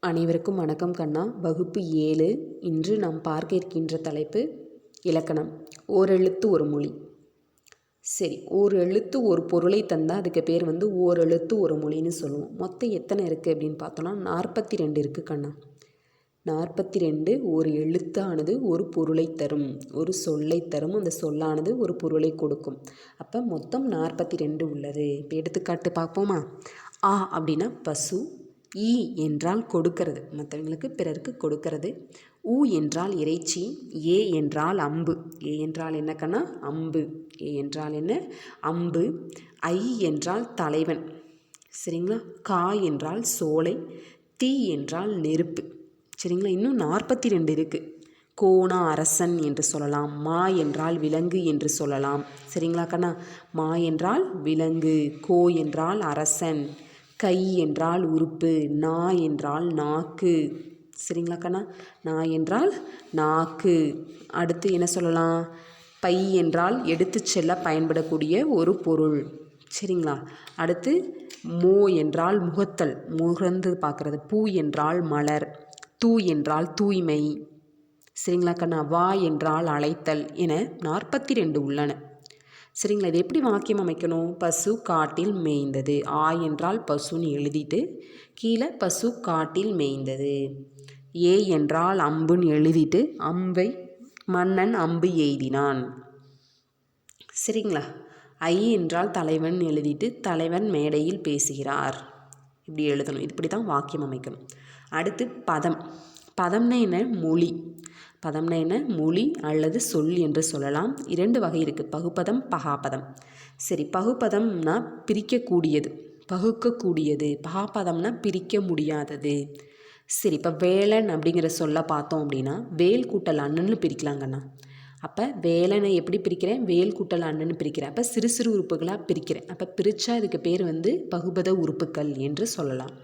அனைவருக்கும் வணக்கம் கண்ணா. வகுப்பு 7. இன்று நாம் பார்க்க இருக்கின்ற தலைப்பு இலக்கணம். ஓரெழுத்து ஒரு மொழி. சரி, ஒரு எழுத்து ஒரு பொருளை தந்தால் அதுக்கு பேர் ஓரெழுத்து ஒரு மொழின்னு சொல்லுவோம். மொத்தம் எத்தனை இருக்குது அப்படின்னு பார்த்தோன்னா 42 இருக்குது கண்ணா. 42 ஒரு எழுத்தானது ஒரு பொருளை தரும், ஒரு சொல்லை தரும். அந்த சொல்லானது ஒரு பொருளை கொடுக்கும். அப்போ மொத்தம் 42 உள்ளது. இப்போ எடுத்துக்காட்டு பார்ப்போமா? ஆ அப்படின்னா பசு, ஈ என்றால் கொடுக்கிறது, மற்றவங்களுக்கு பிறருக்கு கொடுக்கிறது. ஊ என்றால் இறைச்சி, ஏ என்றால் அம்பு. ஏ என்றால் என்ன கண்ணா? அம்பு. ஏ என்றால் என்ன? அம்பு. ஐ என்றால் தலைவன். சரிங்களா? கா என்றால் சோலை, தீ என்றால் நெருப்பு. சரிங்களா? இன்னும் 42 இருக்குது. கோனா அரசன் என்று சொல்லலாம். மா என்றால் விலங்கு என்று சொல்லலாம். சரிங்களா கண்ணா? மா என்றால் விலங்கு, கோ என்றால் அரசன், கை என்றால் உறுப்பு, நா என்றால் நாக்கு. சரிங்களா கண்ணா? நா என்றால் நாக்கு. அடுத்து என்ன சொல்லலாம்? பை என்றால் எடுத்து செல்ல பயன்படக்கூடிய ஒரு பொருள். சரிங்களா? அடுத்து மோ என்றால் முகத்தல், முகர்ந்து பார்க்குறது. பூ என்றால் மலர், தூ என்றால் தூய்மை. சரிங்களா கண்ணா? வா என்றால் அழைத்தல் என 42 உள்ளன. சரிங்களா? இது எப்படி வாக்கியம் அமைக்கணும்? பசு காட்டில் மேய்ந்தது. ஆ என்றால் பசுன்னு எழுதிட்டு கீழே பசு காட்டில் மேய்ந்தது. ஏ என்றால் அம்புன்னு எழுதிட்டு அம்பை மன்னன் அம்பு எய்தினான். சரிங்களா? ஐ என்றால் தலைவன் எழுதிட்டு தலைவன் மேடையில் பேசுகிறார். இப்படி எழுதணும். இப்படி தான் வாக்கியம் அமைக்கணும். அடுத்து பதம். பதம்னா என்ன? மொழி. பதம்னா என்ன? மொழி அல்லது சொல் என்று சொல்லலாம். 2 வகை இருக்குது, பகுப்பதம், பகாப்பதம். சரி, பகுப்பதம்னா பிரிக்கக்கூடியது, பகுக்கக்கூடியது. பகாப்பதம்னா பிரிக்க முடியாதது. சரி, இப்போ வேலன் அப்படிங்கிற சொல்ல பார்த்தோம் அப்படின்னா வேல் கூட்டல் அண்ணன்னு பிரிக்கலாங்கண்ணா. அப்போ வேலனை எப்படி பிரிக்கிறேன்? வேல் கூட்டல் அண்ணன்னு பிரிக்கிறேன். அப்போ சிறு சிறு உறுப்புகளாக பிரிக்கிறேன். அப்போ பிரித்தா இதுக்கு பேர் பகுபத உறுப்புக்கள் என்று சொல்லலாம்.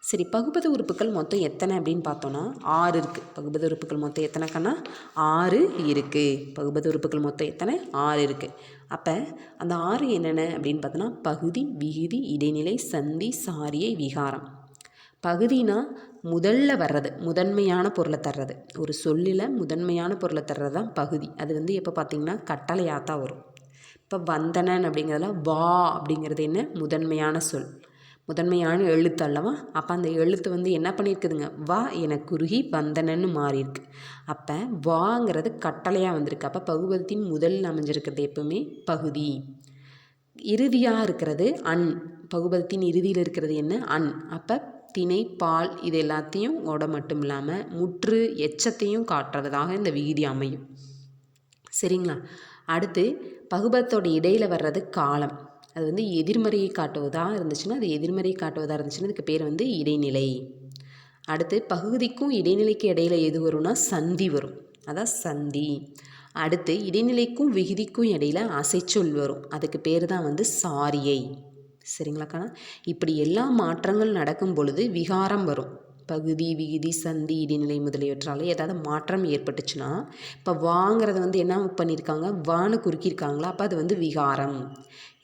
சரி, பகுபத உறுப்புகள் மொத்தம் எத்தனை அப்படின்னு பார்த்தோன்னா 6 இருக்குது. பகுபத உறுப்புகள் மொத்தம் எத்தனை கண்ணா? 6 இருக்குது. பகுபத உறுப்புகள் மொத்தம் எத்தனை? 6 இருக்குது. அப்போ அந்த 6 என்னென்ன அப்படின்னு பார்த்தோன்னா பகுதி, விகுதி, இடைநிலை, சந்தி, சாரியை, விகாரம். பகுதினா முதல்ல வர்றது, முதன்மையான பொருளை தர்றது. ஒரு சொல்லில் முதன்மையான பொருளை தர்றது தான் பகுதி. அது எப்போ பார்த்திங்கன்னா கட்டளையாக தான் வரும். இப்போ வந்தனன் அப்படிங்கிறதுல வா அப்படிங்கிறது என்ன? முதன்மையான சொல், முதன்மையான எழுத்து அல்லவா? அப்போ அந்த எழுத்து என்ன பண்ணியிருக்குதுங்க? வா என குறுகி வந்தனன்னு மாறியிருக்கு. அப்போ வாங்கிறது கட்டளையாக வந்திருக்கு. அப்போ பகுபதத்தின் முதலில் அமைஞ்சிருக்கிறது எப்பவுமே பகுதி. இறுதியாக இருக்கிறது அன். பகுபதத்தின் இறுதியில் இருக்கிறது என்ன? அன். அப்போ திணை, பால் இது எல்லாத்தையும் ஓட மட்டும் இல்லாமல் முற்று எச்சத்தையும் காட்டுறதாக இந்த விகுதி அமையும். சரிங்களா? அடுத்து பகுபதத்தோட இடையில் வர்றது காலம். அது எதிர்மறையை காட்டுவதாக இருந்துச்சுன்னா, அது எதிர்மறையை காட்டுவதாக இருந்துச்சுன்னா அதுக்கு பேர் இடைநிலை. அடுத்து பகுதிக்கும் இடைநிலைக்கு இடையில எது வரும்னா சந்தி வரும், அதான் சந்தி. அடுத்து இடைநிலைக்கும் விகுதிக்கும் இடையில அசைச்சொல் வரும், அதுக்கு பேர் தான் சாரியை. சரிங்களாக்கா? இப்படி எல்லா மாற்றங்கள் நடக்கும் பொழுது விகாரம் வரும். பகுதி, விகுதி, சந்தி, இடைநிலை முதலியவற்றால் ஏதாவது மாற்றம் ஏற்பட்டுச்சுன்னா, இப்போ வாங்கிறத என்ன பண்ணியிருக்காங்க? வான்னு குறுக்கியிருக்காங்களா? அப்போ அது விகாரம்.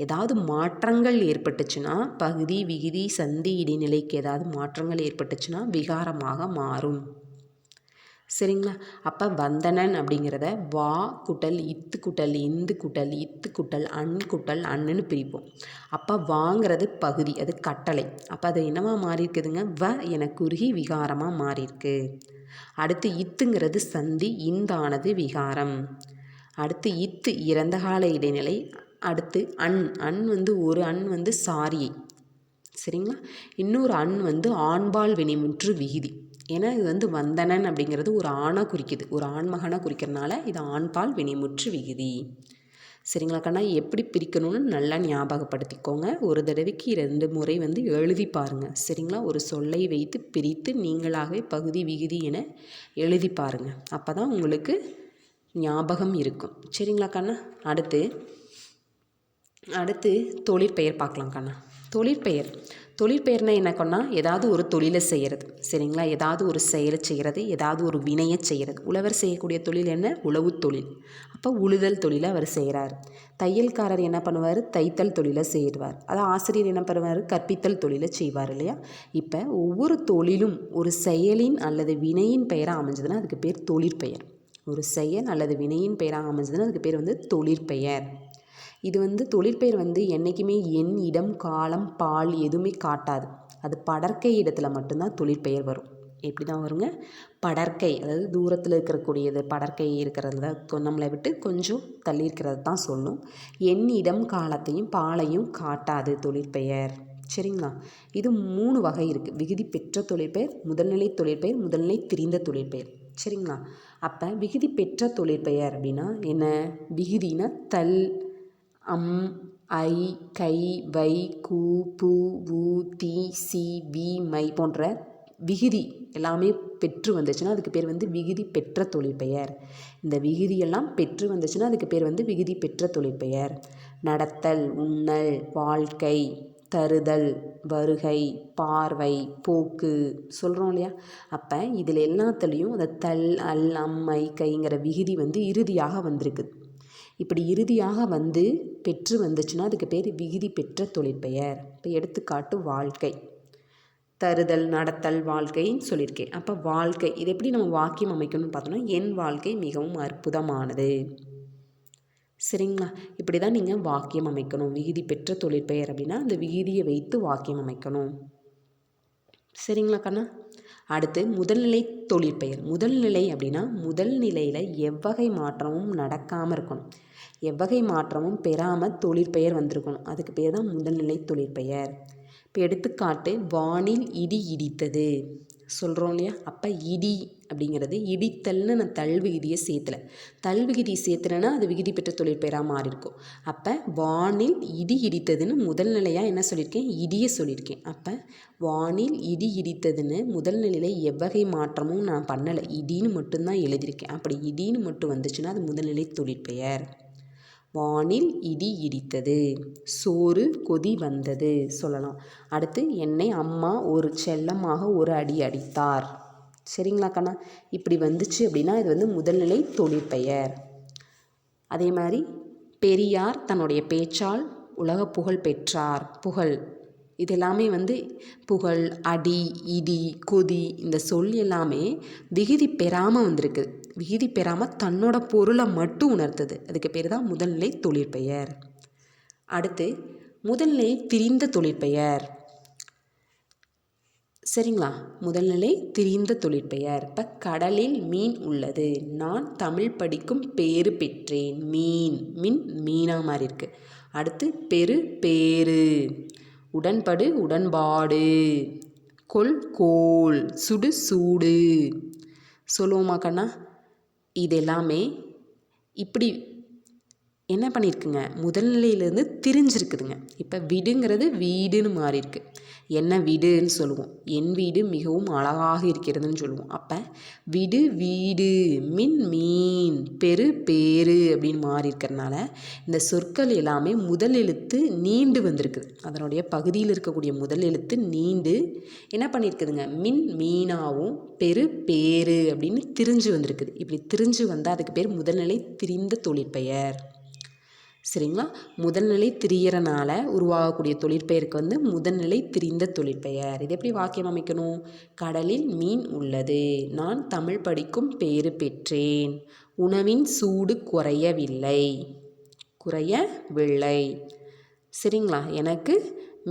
ஏதாவது மாற்றங்கள் ஏற்பட்டுச்சுன்னா, பகுதி, விகுதி, சந்தி, இடைநிலைக்கு ஏதாவது மாற்றங்கள் ஏற்பட்டுச்சுன்னா விகாரமாக மாறும். சரிங்களா? அப்போ வந்தனன் அப்படிங்கிறத வா குட்டல் இத்து குட்டல் இந்து குட்டல் இத்து குட்டல் அன் குட்டல் அண்ணுன்னு பிரிப்போம். அப்போ வாங்கிறது பகுதி, அது கட்டளை. அப்போ அது என்னவா மாறி இருக்குதுங்க? வ என குறுகி விகாரமாக மாறியிருக்கு. அடுத்து இத்துங்கிறது சந்தி, இந்தானது விகாரம். அடுத்து இத்து இறந்த கால இடைநிலை. அடுத்து அன். அன் ஒரு அன் சாரியை. சரிங்களா? இன்னொரு அன் ஆண்பால் வினைமுற்று விகுதி. ஏன்னா இது வந்தனன் அப்படிங்கிறது ஒரு ஆணை குறிக்குது, ஒரு ஆண்மகனை குறிக்கிறதுனால இது ஆண்பால் வினைமுற்று விகுதி. சரிங்களா கண்ணா? எப்படி பிரிக்கணும்னு நல்லா ஞாபகப்படுத்திக்கோங்க. ஒரு தடவைக்கு 2 முறை எழுதி பாருங்கள். சரிங்களா? ஒரு சொல்லை வைத்து பிரித்து நீங்களாகவே பகுதி, விகுதி என எழுதி பாருங்கள். அப்போ தான் உங்களுக்கு ஞாபகம் இருக்கும். சரிங்களா கண்ணா? அடுத்து தொழிற்பெயர் பார்க்கலாம் கண்ணா. தொழிற்பெயர். தொழிற்பெயர்னா என்ன கொண்டா ஏதாவது ஒரு தொழிலை செய்கிறது. சரிங்களா, ஏதாவது ஒரு செயலை செய்கிறது, ஏதாவது ஒரு வினையை செய்கிறது. உழவர் செய்யக்கூடிய தொழில் என்ன? உழவு தொழில். அப்போ உழுதல் தொழிலை அவர் செய்கிறார். தையல்காரர் என்ன பண்ணுவார்? தைத்தல் தொழிலை செய்வார். அதான் ஆசிரியர் என்ன பண்ணுவார்? கற்பித்தல் தொழிலை செய்வார் இல்லையா. இப்போ ஒவ்வொரு தொழிலும் ஒரு செயலின் அல்லது வினையின் பெயராக அமைஞ்சதுன்னா அதுக்கு பேர் தொழிற்பெயர். ஒரு செயல் அல்லது வினையின் பெயராக அமைஞ்சதுன்னா அதுக்கு பேர் வந்து தொழிற்பெயர். இது தொழிற்பெயர் என்றைக்குமே எண், இடம், காலம், பால் எதுவுமே காட்டாது. அது படர்க்கை இடத்துல மட்டும்தான் தொழிற்பெயர் வரும். எப்படி தான் வருங்க? படர்க்கை, அதாவது தூரத்தில் இருக்கக்கூடியது, படர்க்கை இருக்கிறதுல நம்மளை விட்டு கொஞ்சம் தள்ளி இருக்கிறது தான் சொல்லும். எண், இடம், காலத்தையும் பாலையும் காட்டாது தொழிற்பெயர். சரிங்களா, இது 3 வகை இருக்குது. விகுதி பெற்ற தொழிற்பெயர், முதல்நிலை தொழிற்பெயர், முதல்நிலை திரிந்த தொழிற்பெயர். சரிங்களா, அப்போ விகுதி பெற்ற தொழிற்பெயர் அப்படின்னா என்ன? விகுதினா தல், அம், ஐ, கை, வை, கு, பு, உ, தி, சி, வி, மை போன்ற விகுதி எல்லாமே பெற்று வந்துச்சுன்னா அதுக்கு பேர் விகுதி பெற்ற தொழிற்பெயர். இந்த விகுதியெல்லாம் பெற்று வந்துச்சுன்னா அதுக்கு பேர் விகுதி பெற்ற தொழிற்பெயர். நடத்தல், உண்ணல், வாழ்க்கை, தருதல், வருகை, பார்வை, போக்கு சொல்கிறோம் இல்லையா. அப்போ இதில் எல்லாத்துலேயும் அந்த தல், அல், அம், ஐ, கைங்கிற விகுதி இறுதியாக வந்திருக்குது. இப்படி இறுதியாக பெற்று வந்துச்சுன்னா அதுக்கு பேர் விகுதி பெற்ற தொழிற்பெயர். இப்போ எடுத்துக்காட்டு வாழ்க்கை, தருதல், நடத்தல், வாழ்க்கைன்னு சொல்லியிருக்கேன். அப்போ வாழ்க்கை இது எப்படி நம்ம வாக்கியம் அமைக்கணும்னு பார்த்தோன்னா, என் வாழ்க்கை மிகவும் அற்புதமானது. சரிங்களா, இப்படி தான் நீங்கள் வாக்கியம் அமைக்கணும். விகுதி பெற்ற தொழிற்பெயர் அப்படின்னா அந்த விகுதியை வைத்து வாக்கியம் அமைக்கணும். சரிங்களா கண்ணா. அடுத்து முதல்நிலை தொழிற்பெயர். முதல்நிலை அப்படின்னா முதல் நிலையில் எவ்வகை மாற்றமும் நடக்காமல் இருக்கணும், எவ்வகை மாற்றமும் பெறாமல் தொழிற்பெயர் வந்திருக்கணும். அதுக்கு பேர் தான் முதல்நிலை தொழிற்பெயர். இப்போ எடுத்துக்காட்டு, வானில் இடி இடித்தது சொல்கிறோம் இல்லையா. அப்போ இடி அப்படிங்கிறது இடித்தல்னு நான் தல் விகுதியை சேர்த்தலை. தல் விகுதியை சேர்த்துலன்னா அது விகுதி பெற்ற தொழிற்பெயராக மாறி இருக்கும். அப்போ வானில் இடி இடித்ததுன்னு முதல் நிலையாக என்ன சொல்லியிருக்கேன்? இடியை சொல்லியிருக்கேன். அப்போ வானில் இடி இடித்ததுன்னு முதல் நிலையில் எவ்வகை மாற்றமும் நான் பண்ணலை, இடின்னு மட்டும்தான் எழுதியிருக்கேன். அப்படி இடின்னு மட்டும் வந்துச்சுன்னா அது முதல்நிலை தொழிற்பெயர். வானில் இடி இடித்தது, சோறு கொதி வந்தது சொல்லலாம். அடுத்து, என்னை அம்மா ஒரு செல்லமாக ஒரு அடி அடித்தார். சரிங்களா கண்ணா, இப்படி வந்துச்சு அப்படின்னா இது முதல்நிலை தொழிற்பெயர். அதே மாதிரி பெரியார் தன்னுடைய பேச்சால் உலக புகழ் பெற்றார். புகழ் இது எல்லாமே புகழ், அடி, இடி, கொதி இந்த சொல் எல்லாமே விகுதி பெறாமல் வந்திருக்கு. விகுதி பெறாமல் தன்னோட பொருளை மட்டும் உணர்த்துது. அதுக்கு பேர் தான் முதல்நிலை தொழிற்பெயர். அடுத்து முதல்நிலை திரிந்த தொழிற்பெயர். சரிங்களா, முதல்நிலை திரிந்த தொழிற்பெயர். இப்போ கடலில் மீன் உள்ளது, நான் தமிழ் படிக்கும் பேறு பெற்றேன். மீன், மின் மீனா மாதிரி இருக்குது. அடுத்து பெரு, பேரு, உடன்படு, உடன்பாடு, கொல், கோல், சுடு, சூடு சொல்லுவோமா கண்ணா. இது எல்லாமே இப்படி என்ன பண்ணியிருக்குங்க, முதல்நிலையிலேருந்து திரிஞ்சிருக்குதுங்க. இப்போ விடுங்கிறது வீடுன்னு மாறி இருக்கு. என்ன வீடுன்னு சொல்லுவோம், என் வீடு மிகவும் அழகாக இருக்கிறதுன்னு சொல்லுவோம். அப்போ விடு வீடு, மின் மீன், பெரு பேரு அப்படின்னு மாறி இருக்கிறதுனால இந்த சொற்கள் எல்லாமே முதல் எழுத்து நீண்டு வந்திருக்குது. அதனுடைய பகுதியில் இருக்கக்கூடிய முதல் எழுத்து நீண்டு என்ன பண்ணியிருக்குதுங்க, மின் மீனாவும் பெரு பேரு அப்படின்னு திரிஞ்சு வந்திருக்குது. இப்படி திரிஞ்சு வந்தால் அதுக்கு பேர் முதல்நிலை திரிந்த தொழிற்பெயர். சரிங்களா, முதல்நிலை திரியறனால உருவாகக்கூடிய தொழிற்பெயருக்கு முதல்நிலை திரிந்த தொழிற்பெயர். இது எப்படி வாக்கியம் அமைக்கணும்? கடலில் மீன் உள்ளது, நான் தமிழ் படிக்கும் பேறு பெற்றேன், உணவின் சூடு குறையவில்லை. சரிங்களா, எனக்கு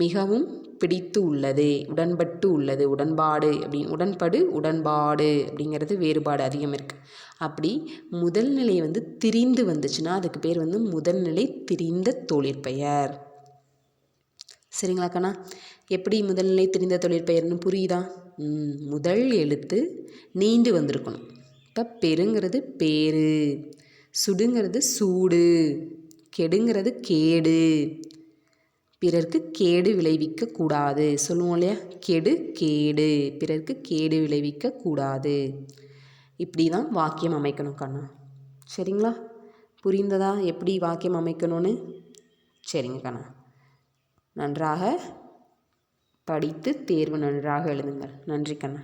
மிகவும் பிடித்து உள்ளது, உடன்பட்டு உள்ளது, உடன்பாடு அப்படின்னு உடன்படு, உடன்பாடு அப்படிங்கிறது வேறுபாடு அதிகம் இருக்குது. அப்படி முதல்நிலை திரிந்து வந்துச்சுன்னா அதுக்கு பேர் முதல்நிலை திரிந்த தொழிற்பெயர். சரிங்களா கண்ணா, எப்படி முதல்நிலை திரிந்த தொழிற்பெயர்னு புரியுதா? முதல் எழுத்து நீண்டு வந்திருக்கணும். இப்போ பெருங்கிறது பேரு, சுடுங்கிறது சூடு, கெடுங்கிறது கேடு, பிறர்க்கு கேடு விளைவிக்க கூடாது சொல்லுவோம் இல்லையா. கெடு, கேடு, பிறர்க்கு கேடு விளைவிக்க கூடாது. இப்படி தான் வாக்கியம் அமைக்கணும் கண்ணா. சரிங்களா, புரிந்ததா எப்படி வாக்கியம் அமைக்கணும்னு? சரிங்க கண்ணா, நன்றாக படித்து தேர்வு நன்றாக எழுதுங்கள். நன்றி கண்ணா.